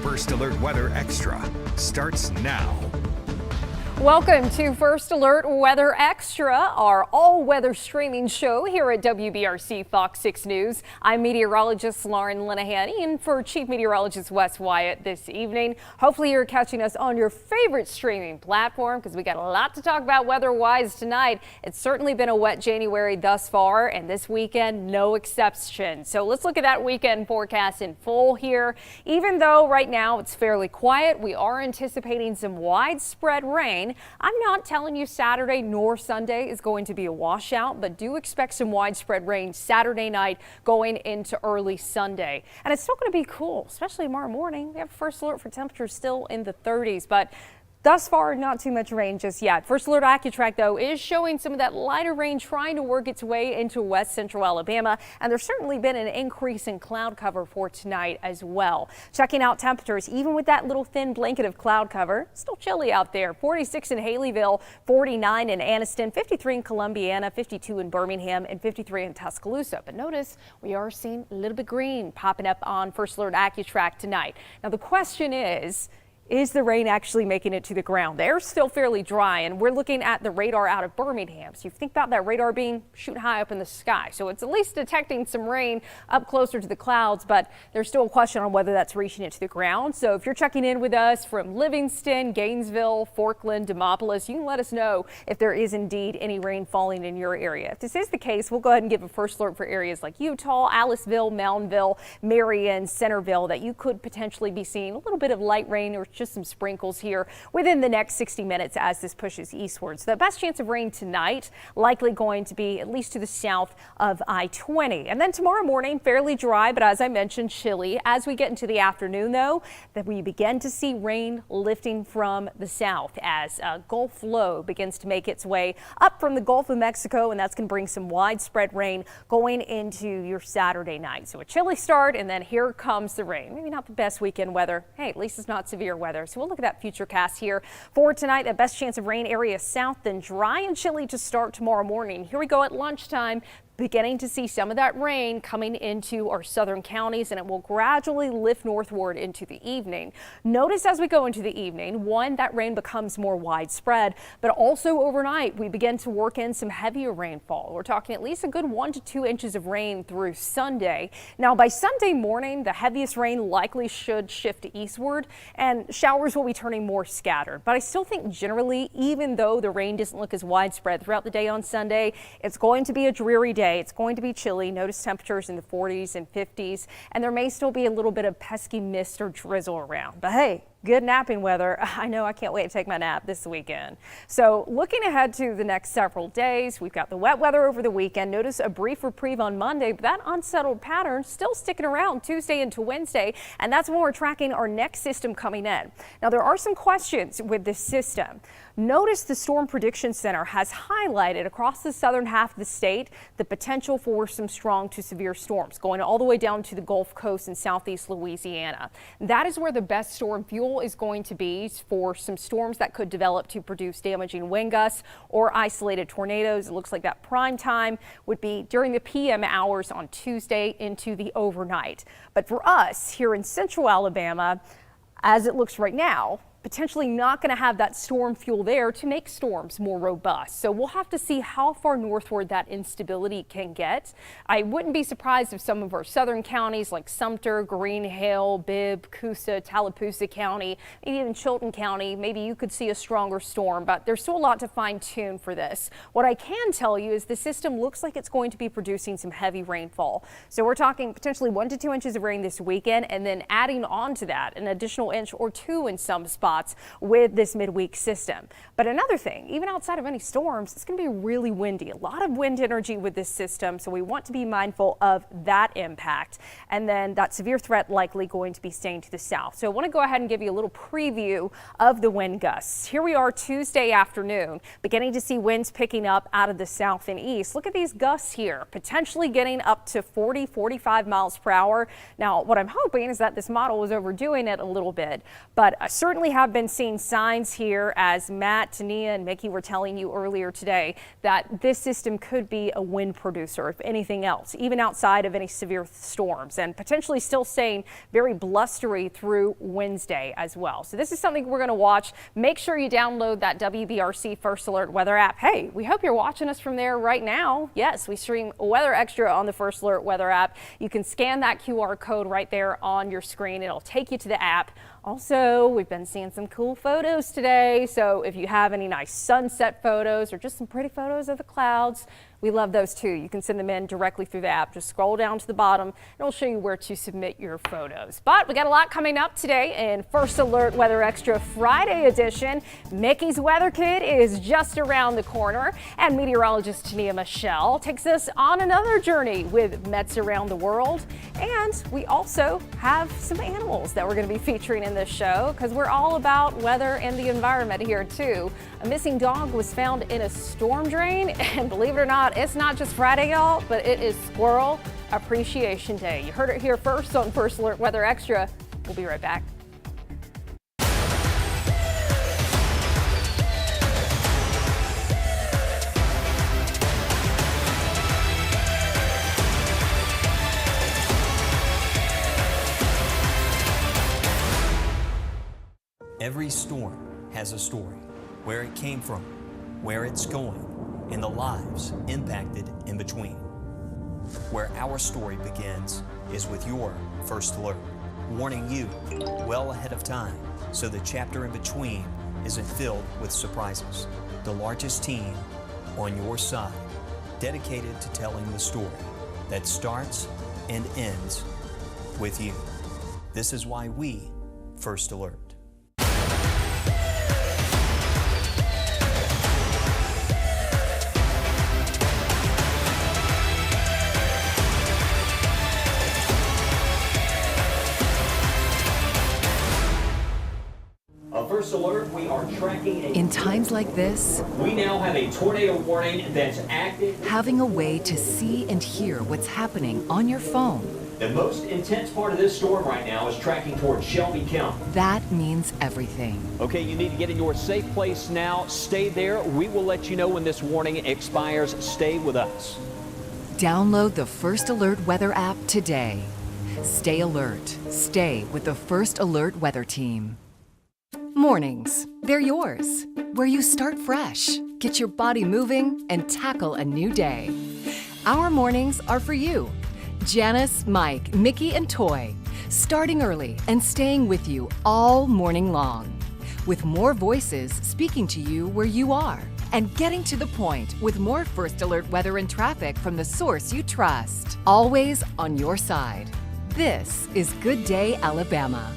First Alert Weather Extra starts now. Welcome to First Alert Weather Extra, our all-weather streaming show here at WBRC Fox 6 News. I'm meteorologist Lauren Linehan, and for Chief Meteorologist Wes Wyatt this evening. Hopefully you're catching us on your favorite streaming platform because we got a lot to talk about weather-wise tonight. It's certainly been a wet January thus far, and this weekend no exception. So let's look at that weekend forecast in full here. Even though right now it's fairly quiet, we are anticipating some widespread rain. I'm not telling you Saturday nor Sunday is going to be a washout, but do expect some widespread rain Saturday night going into early Sunday. And it's still going to be cool, especially tomorrow morning. We have first alert for temperatures still in the 30s, but thus far, not too much rain just yet. First Alert AccuTrack, though, is showing some of that lighter rain trying to work its way into west central Alabama. And there's certainly been an increase in cloud cover for tonight as well. Checking out temperatures, even with that little thin blanket of cloud cover, still chilly out there. 46 in Haleyville, 49 in Anniston, 53 in Columbiana, 52 in Birmingham, and 53 in Tuscaloosa. But notice we are seeing a little bit green popping up on First Alert AccuTrack tonight. Now, the question is the rain actually making it to the ground? The air's still fairly dry, and we're looking at the radar out of Birmingham. So you think about that radar being shooting high up in the sky. So it's at least detecting some rain up closer to the clouds, but there's still a question on whether that's reaching it to the ground. So if you're checking in with us from Livingston, Gainesville, Forkland, Demopolis, you can let us know if there is indeed any rain falling in your area. If this is the case, we'll go ahead and give a first alert for areas like Eutaw, Aliceville, Moundville, Marion, Centerville, that you could potentially be seeing a little bit of light rain or just some sprinkles here within the next 60 minutes as this pushes eastward. So the best chance of rain tonight likely going to be at least to the south of I-20. And then tomorrow morning, fairly dry, but as I mentioned, chilly. As we get into the afternoon, though, that we begin to see rain lifting from the south as a Gulf low begins to make its way up from the Gulf of Mexico, and that's going to bring some widespread rain going into your Saturday night. So a chilly start, and then here comes the rain. Maybe not the best weekend weather. Hey, at least it's not severe weather. So we'll look at that future cast here for tonight. The best chance of rain area south, then dry and chilly to start tomorrow morning. Here we go at lunchtime. Beginning to see some of that rain coming into our southern counties, and it will gradually lift northward into the evening. Notice as we go into the evening, one, that rain becomes more widespread, but also overnight we begin to work in some heavier rainfall. We're talking at least a good 1 to 2 inches of rain through Sunday. Now by Sunday morning, the heaviest rain likely should shift eastward and showers will be turning more scattered. But I still think generally, even though the rain doesn't look as widespread throughout the day on Sunday, it's going to be a dreary day. It's going to be chilly. Notice temperatures in the 40s and 50s, and there may still be a little bit of pesky mist or drizzle around. But hey, good napping weather. I know I can't wait to take my nap this weekend. So looking ahead to the next several days, we've got the wet weather over the weekend. Notice a brief reprieve on Monday, but that unsettled pattern still sticking around Tuesday into Wednesday, and that's when we're tracking our next system coming in. Now there are some questions with this system. Notice the Storm Prediction Center has highlighted across the southern half of the state the potential for some strong to severe storms going all the way down to the Gulf Coast and southeast Louisiana. That is where the best storm fuel is going to be for some storms that could develop to produce damaging wind gusts or isolated tornadoes. It looks like that prime time would be during the PM hours on Tuesday into the overnight. But for us here in central Alabama, as it looks right now, potentially not going to have that storm fuel there to make storms more robust. So we'll have to see how far northward that instability can get. I wouldn't be surprised if some of our southern counties like Sumter, Green Hill, Bibb, Coosa, Tallapoosa County, maybe even Chilton County, maybe you could see a stronger storm, but there's still a lot to fine tune for this. What I can tell you is the system looks like it's going to be producing some heavy rainfall. So we're talking potentially 1 to 2 inches of rain this weekend, and then adding on to that an additional inch or two in some spots with this midweek system. But another thing, even outside of any storms, it's going to be really windy. A lot of wind energy with this system, so we want to be mindful of that impact. And then that severe threat likely going to be staying to the south. So I want to go ahead and give you a little preview of the wind gusts. Here we are Tuesday afternoon, beginning to see winds picking up out of the south and east. Look at these gusts here, potentially getting up to 40, 45 miles per hour. Now, what I'm hoping is that this model was overdoing it a little bit, but I certainly have have been seeing signs here, as Matt, Tania, and Mickey were telling you earlier today, that this system could be a wind producer, if anything else, even outside of any severe storms, and potentially still staying very blustery through Wednesday as well. So this is something we're going to watch. Make sure you download that WBRC First Alert weather app. Hey, we hope you're watching us from there right now. Yes, we stream Weather Extra on the First Alert weather app. You can scan that QR code right there on your screen. It'll take you to the app. Also, we've been seeing some cool photos today. So if you have any nice sunset photos or just some pretty photos of the clouds, we love those too. You can send them in directly through the app. Just scroll down to the bottom and it'll show you where to submit your photos. But we got a lot coming up today in First Alert Weather Extra Friday edition. Mickey's Weather Kit is just around the corner, and meteorologist Tania Michelle takes us on another journey with Mets around the world. And we also have some animals that we're going to be featuring in this show, because we're all about weather and the environment here too. A missing dog was found in a storm drain, and believe it or not, it's not just Friday, y'all, but it is Squirrel Appreciation Day. You heard it here first on First Alert Weather Extra. We'll be right back. Every storm has a story, where it came from, where it's going, and the lives impacted in between. Where our story begins is with your First Alert, warning you well ahead of time so the chapter in between isn't filled with surprises. The largest team on your side, dedicated to telling the story that starts and ends with you. This is why we First Alert. First Alert, we are tracking In times like this, we now have a tornado warning that's active. having a way to see and hear what's happening on your phone, The most intense part of this storm right now is tracking towards Shelby County. that means everything. Okay, you need to get in your safe place now. Stay there. We will let you know when this warning expires. Stay with us. Download the First Alert weather app today. Stay alert. Stay with the First Alert weather team. Mornings, they're yours. Where you start fresh, get your body moving, and tackle a new day. Our mornings are for you. Janice, Mike, Mickey, and Toy, starting early and staying with you all morning long. With more voices speaking to you where you are, and getting to the point with more First Alert weather and traffic from the source you trust. Always on your side. This is Good Day, Alabama.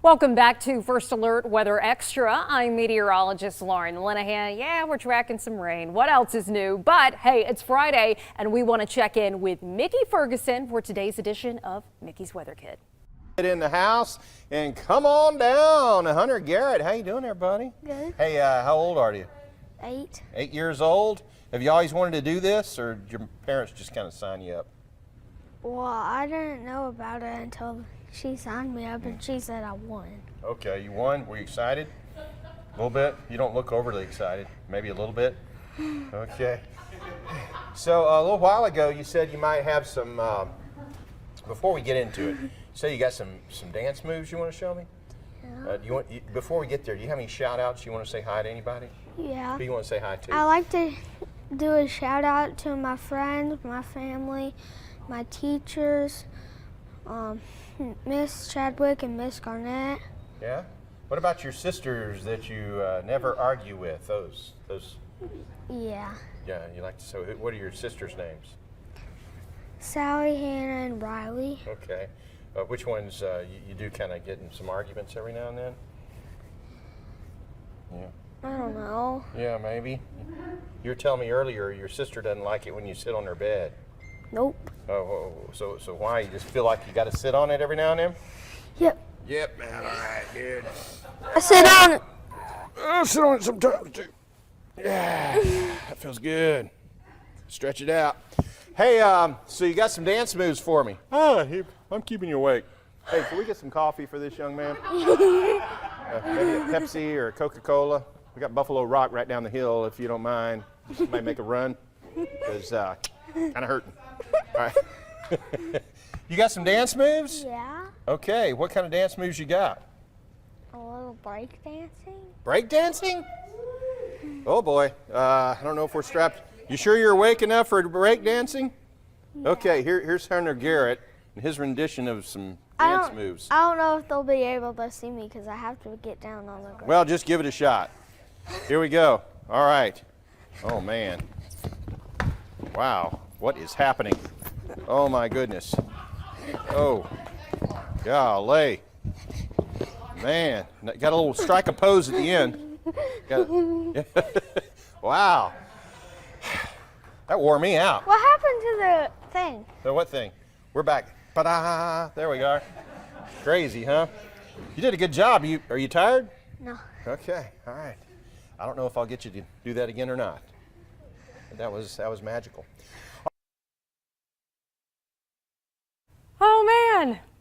Welcome back to First Alert Weather Extra. I'm meteorologist Lauren Linehan. Yeah, we're tracking some rain. What else is new? But hey, it's Friday and we want to check in with Mickey Ferguson for today's edition of Mickey's Weather Kit. In the house and come on down. Hunter Garrett, how you doing there, buddy? Good. Hey, how old are you? 8. 8 years old. Have you always wanted to do this, or did your parents just kind of sign you up? Well, I didn't know about it until she signed me up and she said I won. Okay, you won. Were you excited? A little bit? You don't look overly excited. Maybe a little bit? Okay. So a little while ago, you said you might have some, before we get into it, you say you got some dance moves you want to show me? Yeah. Do you want, before we get there, do you have any shout outs you want to say hi to anybody? Yeah. Who do you want to say hi to? I like to do a shout out to my friends, my family, my teachers, Miss Chadwick and Miss Garnett. Yeah? What about your sisters that you never argue with? Those? Yeah. Yeah, you like to say, what are your sisters' names? Sally, Hannah, and Riley. Okay. Which ones you do kind of get in some arguments every now and then? Yeah. I don't know. Yeah, maybe. You were telling me earlier your sister doesn't like it when you sit on her bed. Nope. Oh, so why? You just feel like you got to sit on it every now and then? Yep. Yep, man. All right, good. I sit on it. I'll sit on it sometimes too. Yeah, that feels good. Stretch it out. Hey, so you got some dance moves for me? I'm keeping you awake. Hey, can we get some coffee for this young man? Maybe a Pepsi or a Coca-Cola. We got Buffalo Rock right down the hill, if you don't mind. Might make a run, because kind of hurting. All right. You got some dance moves? Yeah. Okay, what kind of dance moves you got? A little break dancing. Break dancing? Oh boy, I don't know if we're strapped. You sure you're awake enough for break dancing? Yeah. Okay, here's Hunter Garrett and his rendition of some dance moves. I don't know if they'll be able to see me because I have to get down on the ground. Well, just give it a shot. Here we go. All right. Oh man. Wow, what is happening? Oh my goodness. Oh, golly. Man, got a little strike a pose at the end. Wow. That wore me out. What happened to the thing? So what thing? We're back. Ta-da! There we are. Crazy, huh? You did a good job. Are you tired? No. Okay, all right. I don't know if I'll get you to do that again or not. But that was magical.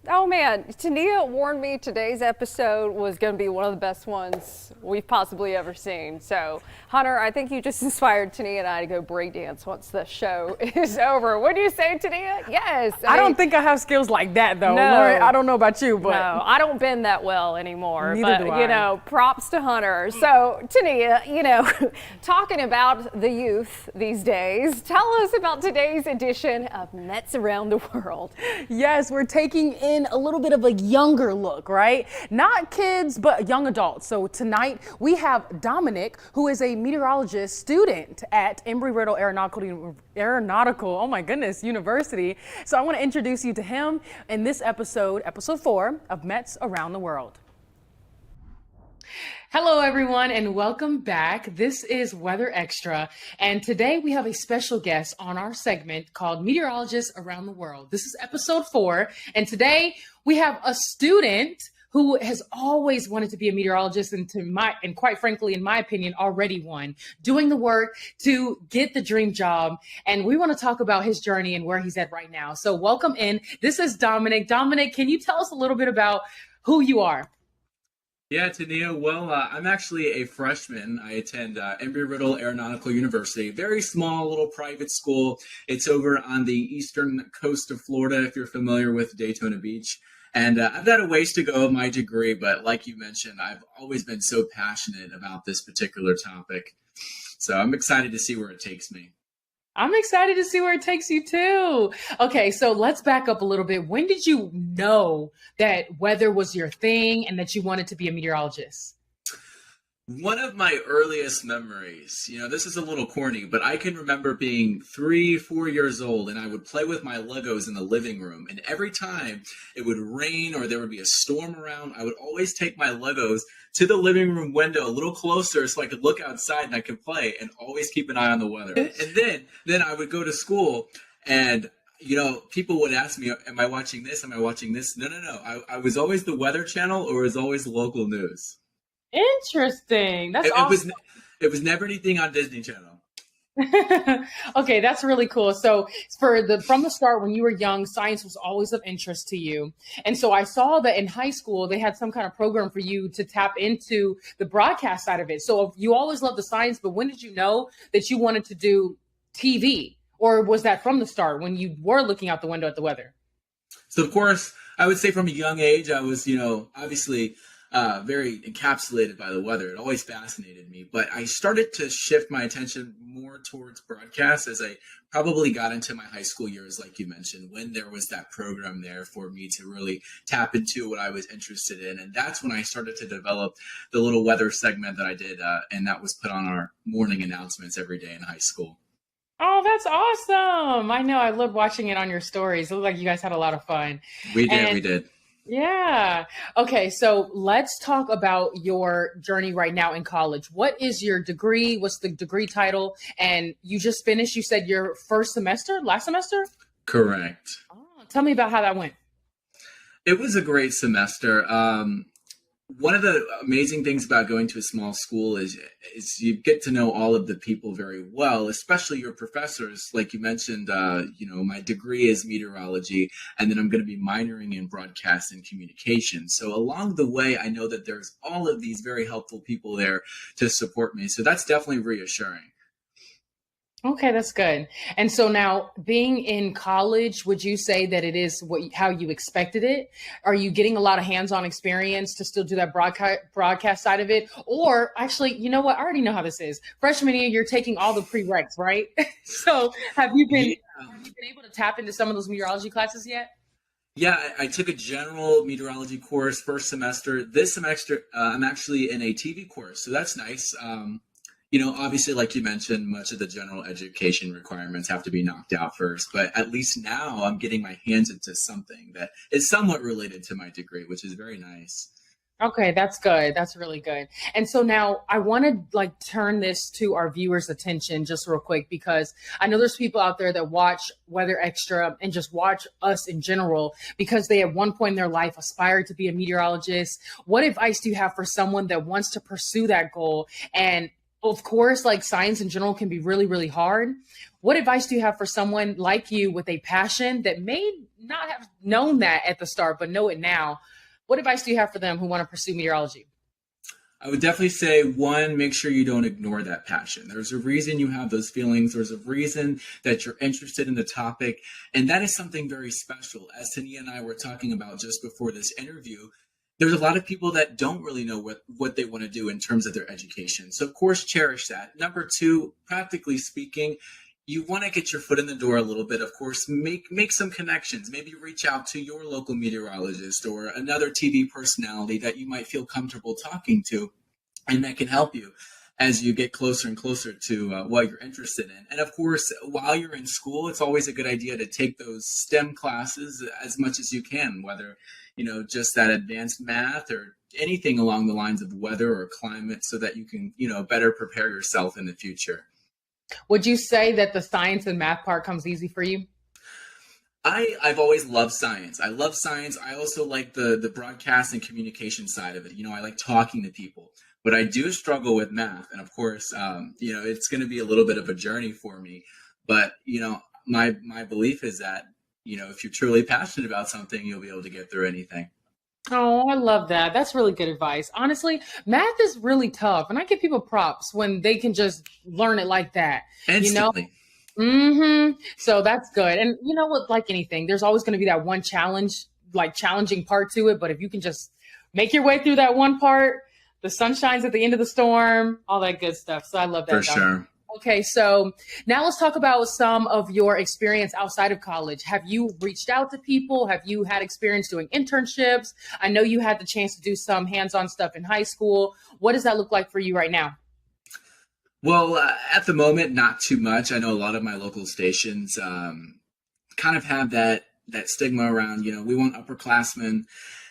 Oh man, Tania warned me today's episode was going to be one of the best ones we've possibly ever seen. So, Hunter, I think you just inspired Tania and I to go breakdance once the show is over. What do you say, Tania? Yes. I don't think I have skills like that, though. No. Lauren, I don't know about you, but. No, I don't bend that well anymore. Neither do I. You know, props to Hunter. So, Tania, you know, talking about the youth these days, tell us about today's edition of Mets Around the World. Yes, we're taking in a little bit of a younger look, right? Not kids, but young adults. So tonight we have Dominic, who is a meteorologist student at Embry-Riddle Aeronautical, oh my goodness, University. So I want to introduce you to him in this episode 4 of Mets Around the World. Hello, everyone, and welcome back. This is Weather Extra, and today we have a special guest on our segment called Meteorologists Around the World. This is episode 4, and today we have a student who has always wanted to be a meteorologist and quite frankly, in my opinion, already one, doing the work to get the dream job. And we want to talk about his journey and where he's at right now. So welcome in. This is Dominic. Dominic, can you tell us a little bit about who you are? Yeah, Tania. Well, I'm actually a freshman. I attend Embry-Riddle Aeronautical University, very small little private school. It's over on the eastern coast of Florida, if you're familiar with Daytona Beach. And I've got a ways to go with my degree, but like you mentioned, I've always been so passionate about this particular topic. So I'm excited to see where it takes me. I'm excited to see where it takes you too. Okay, so let's back up a little bit. When did you know that weather was your thing and that you wanted to be a meteorologist? One of my earliest memories, this is a little corny, but I can remember being 3-4 years old and I would play with my Legos in the living room. And every time it would rain or there would be a storm around, I would always take my Legos to the living room window a little closer so I could look outside and I could play and always keep an eye on the weather. And then I would go to school and people would ask me, am I watching this? Am I watching this? No. I was always the Weather Channel or it was always local news. Interesting. That's awesome. It was never anything on Disney Channel. Okay, that's really cool. So from the start, when you were young, science was always of interest to you. And so I saw that in high school, they had some kind of program for you to tap into the broadcast side of it. So you always loved the science, but when did you know that you wanted to do TV? Or was that from the start when you were looking out the window at the weather? So, of course, I would say from a young age, I was, obviously very encapsulated by the weather. It always fascinated me. But I started to shift my attention more towards broadcast as I probably got into my high school years, like you mentioned, when there was that program there for me to really tap into what I was interested in. And that's when I started to develop the little weather segment that I did. And that was put on our morning announcements every day in high school. Oh, that's awesome. I know. I loved watching it on your stories. It looked like you guys had a lot of fun. We did. Yeah. Okay. So let's talk about your journey right now in college. What is your degree? What's the degree title? And you just finished, you said your last semester? Correct. Oh, tell me about how that went. It was a great semester. one of the amazing things about going to a small school is you get to know all of the people very well, especially your professors. Like you mentioned, my degree is meteorology, and then I'm going to be minoring in broadcast and communication. So along the way, I know that there's all of these very helpful people there to support me. So that's definitely reassuring. Okay, that's good. And so now, being in college, would you say that it is how you expected it? Are you getting a lot of hands-on experience to still do that broadcast side of it? Or actually, you know what? I already know how this is. Freshman year, you're taking all the prereqs, right? So have you been able to tap into some of those meteorology classes yet? Yeah, I took a general meteorology course first semester. This semester, I'm actually in a TV course, so that's nice. Obviously, like you mentioned, much of the general education requirements have to be knocked out first. But at least now I'm getting my hands into something that is somewhat related to my degree, which is very nice. Okay, that's good. That's really good. And so now I want to turn this to our viewers' attention just real quick, because I know there's people out there that watch Weather Extra and just watch us in general because they at one point in their life aspired to be a meteorologist. What advice do you have for someone that wants to pursue that goal? And of course, science in general can be really, really hard. What advice do you have for someone like you with a passion that may not have known that at the start, but know it now? What advice do you have for them who want to pursue meteorology? I would definitely say, one, make sure you don't ignore that passion. There's a reason you have those feelings. There's a reason that you're interested in the topic. And that is something very special. As Tania and I were talking about just before this interview, there's a lot of people that don't really know what they want to do in terms of their education. So, of course, cherish that. Number two, practically speaking, you want to get your foot in the door a little bit. Of course, make some connections. Maybe reach out to your local meteorologist or another TV personality that you might feel comfortable talking to, and that can help you as you get closer and closer to what you're interested in. And of course, while you're in school, it's always a good idea to take those STEM classes as much as you can, whether just that advanced math or anything along the lines of weather or climate, so that you can, better prepare yourself in the future. Would you say that the science and math part comes easy for you? I've always loved science. I love science. I also like the broadcast and communication side of it. I like talking to people, but I do struggle with math. And of course, it's going to be a little bit of a journey for me. But, my belief is that, if you're truly passionate about something, you'll be able to get through anything. Oh, I love that. That's really good advice. Honestly, math is really tough. And I give people props when they can just learn it like that. Instantly. So that's good. And you know what, like anything, there's always going to be that one challenging part to it. But if you can just make your way through that one part, the sun shines at the end of the storm, all that good stuff. So I love that. For sure. Okay, so now let's talk about some of your experience outside of college. Have you reached out to people? Have you had experience doing internships? I know you had the chance to do some hands-on stuff in high school. What does that look like for you right now? Well, at the moment, not too much. I know a lot of my local stations kind of have that stigma around, we want upperclassmen.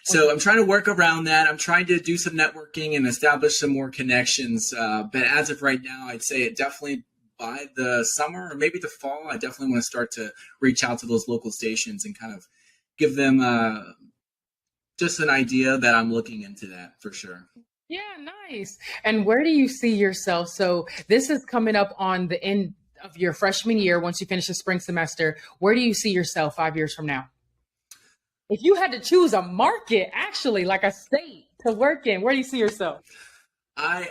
So I'm trying to work around that. I'm trying to do some networking and establish some more connections. But as of right now, I'd say it definitely by the summer or maybe the fall, I definitely want to start to reach out to those local stations and kind of give them just an idea that I'm looking into that for sure. Yeah, nice. And where do you see yourself? So this is coming up on the end of your freshman year. Once you finish the spring semester, where do you see yourself 5 years from now? If you had to choose a market, actually, like a state to work in, where do you see yourself? I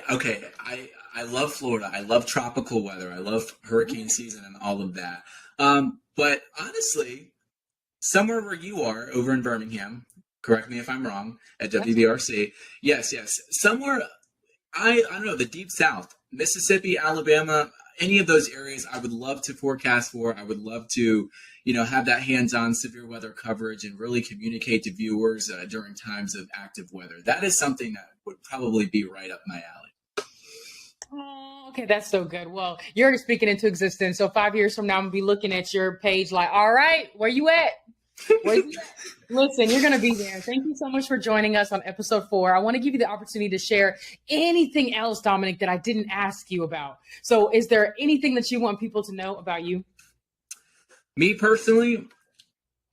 love Florida. I love tropical weather. I love hurricane season and all of that. But honestly, somewhere where you are over in Birmingham, correct me if I'm wrong, at WBRC. Yes. Somewhere, I don't know, the deep South, Mississippi, Alabama, any of those areas I would love to forecast for. I would love to, have that hands-on severe weather coverage and really communicate to viewers during times of active weather. That is something that would probably be right up my alley. Oh, okay, that's so good. Well, you're already speaking into existence. So 5 years from now, I'm going to be looking at your page like, all right, where you at? Listen, you're going to be there. Thank you so much for joining us on episode 4. I want to give you the opportunity to share anything else, Dominic, that I didn't ask you about. So is there anything that you want people to know about you? Me personally,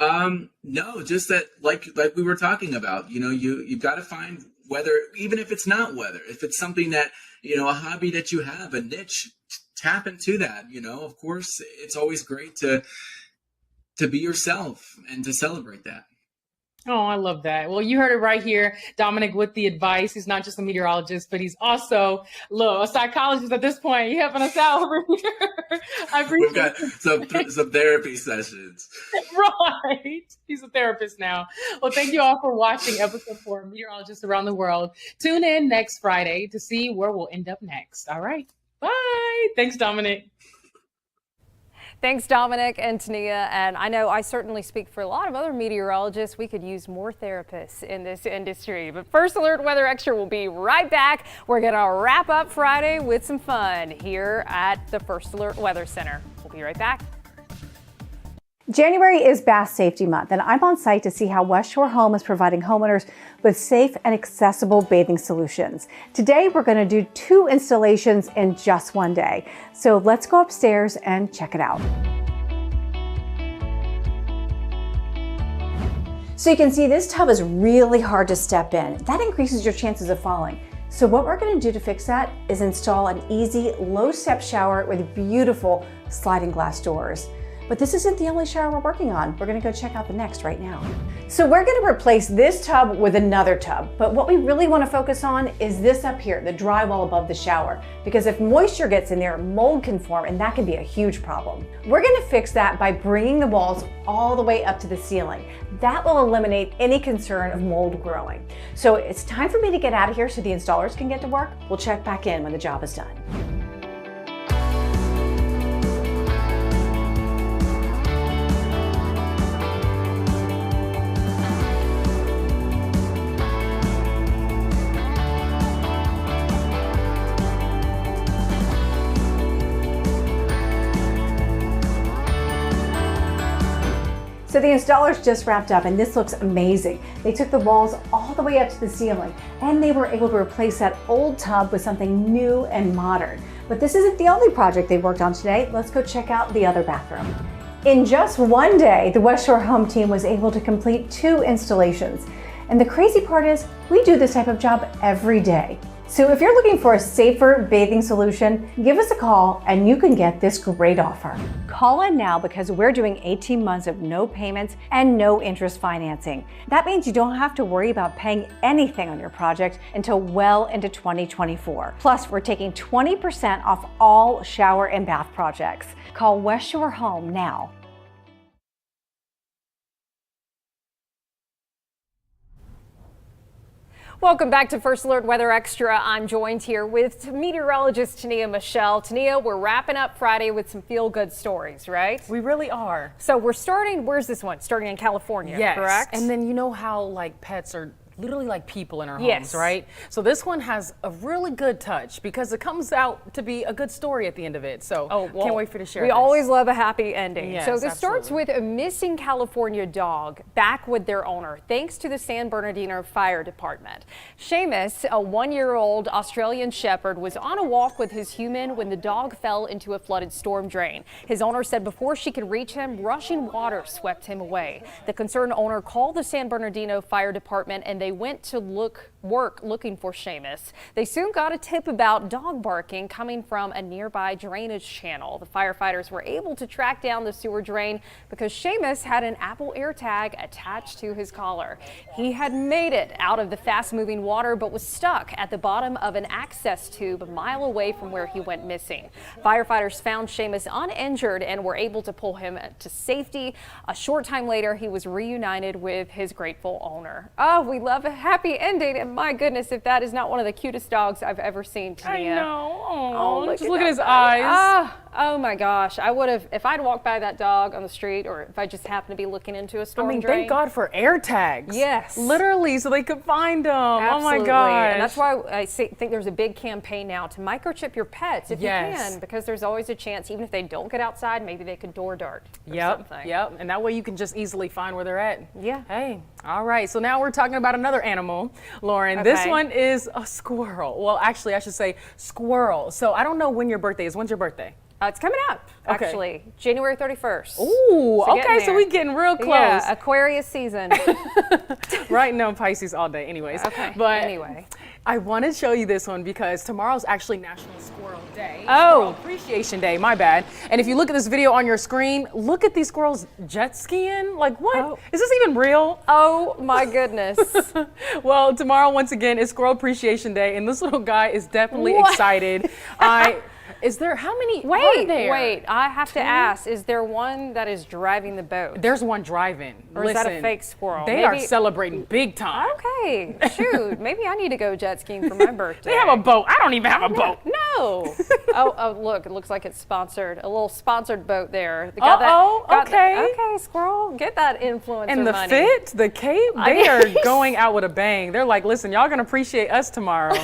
no, just that like we were talking about, you've got to find whether, even if it's not weather, if it's something that, a hobby that you have, a niche, tap into that. Of course, it's always great to be yourself and to celebrate that. Oh, I love that. Well, you heard it right here. Dominic with the advice. He's not just a meteorologist, but he's also, a psychologist at this point. You helping us out over here. I appreciate We've got some therapy sessions. Right. He's a therapist now. Well, thank you all for watching episode 4 of Meteorologists Around the World. Tune in next Friday to see where we'll end up next. All right. Bye. Thanks, Dominic. Thanks, Dominic and Tania. And I know I certainly speak for a lot of other meteorologists. We could use more therapists in this industry. But First Alert Weather Extra will be right back. We're going to wrap up Friday with some fun here at the First Alert Weather Center. We'll be right back. January is Bass Safety Month, and I'm on site to see how West Shore Home is providing homeowners with safe and accessible bathing solutions. Today, we're going to do 2 installations in just one day. So let's go upstairs and check it out. So you can see this tub is really hard to step in. That increases your chances of falling. So what we're going to do to fix that is install an easy, low-step shower with beautiful sliding glass doors. But this isn't the only shower we're working on. We're gonna go check out the next right now. So we're gonna replace this tub with another tub, but what we really wanna focus on is this up here, the drywall above the shower, because if moisture gets in there, mold can form, and that can be a huge problem. We're gonna fix that by bringing the walls all the way up to the ceiling. That will eliminate any concern of mold growing. So it's time for me to get out of here so the installers can get to work. We'll check back in when the job is done. So the installers just wrapped up and this looks amazing. They took the walls all the way up to the ceiling and they were able to replace that old tub with something new and modern. But this isn't the only project they worked on today. Let's go check out the other bathroom. In just one day, the West Shore Home team was able to complete 2 installations. And the crazy part is we do this type of job every day. So if you're looking for a safer bathing solution, give us a call and you can get this great offer. Call in now because we're doing 18 months of no payments and no interest financing. That means you don't have to worry about paying anything on your project until well into 2024. Plus, we're taking 20% off all shower and bath projects. Call West Shore Home now. Welcome back to First Alert Weather Extra. I'm joined here with meteorologist Tania Michelle. Tania, we're wrapping up Friday with some feel-good stories, right? We really are. So we're starting, where's this one? Starting in California, yes. Correct? And then you know how like pets are literally like people in our homes, yes. right? So this one has a really good touch because it comes out to be a good story at the end of it. So can't wait for you to share We this. always love a happy ending. Yes, so this absolutely. starts with a missing California dog back with their owner, thanks to the San Bernardino Fire Department. Seamus, a 1-year-old Australian Shepherd, was on a walk with his human when the dog fell into a flooded storm drain. His owner said before she could reach him, rushing water swept him away. The concerned owner called the San Bernardino Fire Department and they went to work looking for Seamus. They soon got a tip about dog barking coming from a nearby drainage channel. The firefighters were able to track down the sewer drain because Seamus had an Apple AirTag attached to his collar. He had made it out of the fast-moving water but was stuck at the bottom of an access tube a mile away from where he went missing. Firefighters found Seamus uninjured and were able to pull him to safety. A short time later, he was reunited with his grateful owner. Oh, we love a happy ending. And my goodness, if that is not one of the cutest dogs I've ever seen, Tania. I know. Oh, just look at his eyes. Oh my gosh. I would have, if I'd walked by that dog on the street or if I just happened to be looking into a storm drain. Thank God for AirTags. Yes. Literally, so they could find them. Absolutely. Oh my gosh. And that's why I think there's a big campaign now to microchip your pets if you can, because there's always a chance, even if they don't get outside, maybe they could door dart or something. Yep. And that way you can just easily find where they're at. Yeah. Hey, all right. So now we're talking about another animal, Lauren. Okay. This one is a squirrel. Well, actually, I should say squirrel. So I don't know when your birthday is. When's your birthday? It's coming up, actually, January 31st. Ooh, So okay, so we're getting real close. Yeah, Aquarius season. Right, no, Pisces all day anyways. Okay, but anyway. I want to show you this one because tomorrow's actually National Squirrel Day. Oh. Squirrel Appreciation Day, my bad. And if you look at this video on your screen, look at these squirrels jet skiing. Like, what? Oh. Is this even real? Oh my goodness. Well, tomorrow, once again, is Squirrel Appreciation Day, and this little guy is definitely What? excited. Is there, how many are there? Wait, I have to ask, is there one that is driving the boat? There's one driving. Or is that a fake squirrel? They are celebrating big time. Okay, shoot, maybe I need to go jet skiing for my birthday. They have a boat. I don't even have a boat. No. oh, look, it looks like it's sponsored. A little sponsored boat there. Okay. Okay, squirrel, get that influencer And the money. fit, the cape, they are going out with a bang. They're like, listen, y'all gonna appreciate us tomorrow.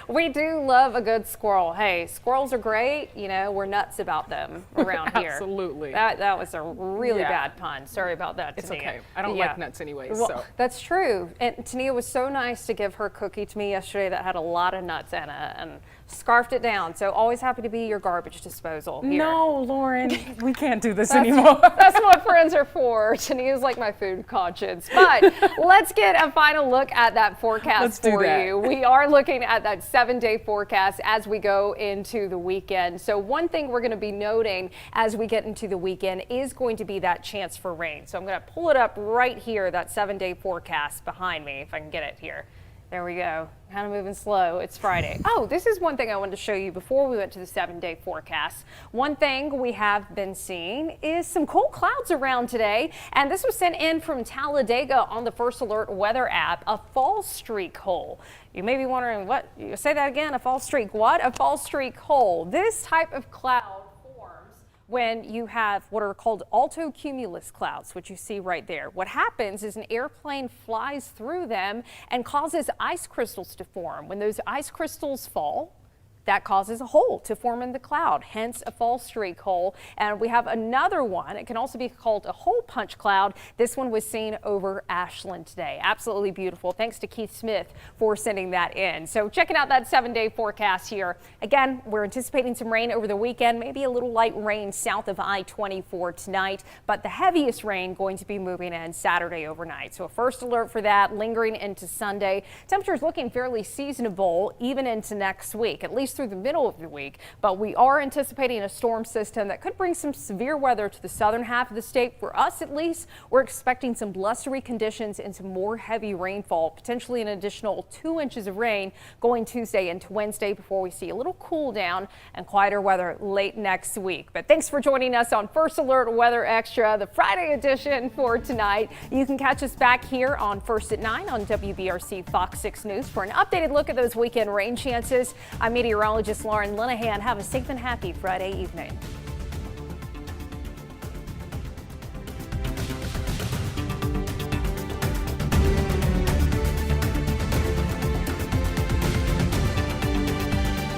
We do love a good squirrel. Hey, squirrels are great. You know, we're nuts about them around here. Absolutely. That was a really bad pun. Sorry about that, Tania. It's okay. I don't like nuts anyways. Well, so. That's true. And Tania was so nice to give her cookie to me yesterday that had a lot of nuts in it and scarfed it down. So always happy to be your garbage disposal here. No, Lauren, we can't do this anymore. That's what friends are for. Tania's like my food conscience. But let's get a final look at that forecast for you. We are looking at that 7-day forecast as we go into the weekend. So one thing we're going to be noting as we get into the weekend is going to be that chance for rain. So I'm going to pull it up right here, that 7-day forecast behind me, if I can get it here. There we go. Kind of moving slow. It's Friday. Oh, this is one thing I wanted to show you before we went to the 7-day forecast. One thing we have been seeing is some cold clouds around today. And this was sent in from Talladega on the First Alert weather app, a fall streak hole. You may be wondering, what? Say that again, a fall streak what? A fall streak hole. This type of cloud when you have what are called altocumulus clouds, which you see right there. What happens is an airplane flies through them and causes ice crystals to form. When those ice crystals fall, that causes a hole to form in the cloud, hence a fall streak hole. And we have another one. It can also be called a hole punch cloud. This one was seen over Ashland today. Absolutely beautiful. Thanks to Keith Smith for sending that in. So checking out that 7-day forecast here. Again, we're anticipating some rain over the weekend, maybe a little light rain south of I-24 tonight, but the heaviest rain going to be moving in Saturday overnight. So a first alert for that lingering into Sunday. Temperatures looking fairly seasonable even into next week, at least through the middle of the week, but we are anticipating a storm system that could bring some severe weather to the southern half of the state. For us, at least, we're expecting some blustery conditions and some more heavy rainfall, potentially an additional 2 inches of rain going Tuesday into Wednesday before we see a little cool down and quieter weather late next week. But thanks for joining us on First Alert Weather Extra, the Friday edition for tonight. You can catch us back here on First at 9 on WBRC Fox 6 News for an updated look at those weekend rain chances. I'm meteorologist Lauren Linehan. Have a safe and happy Friday evening.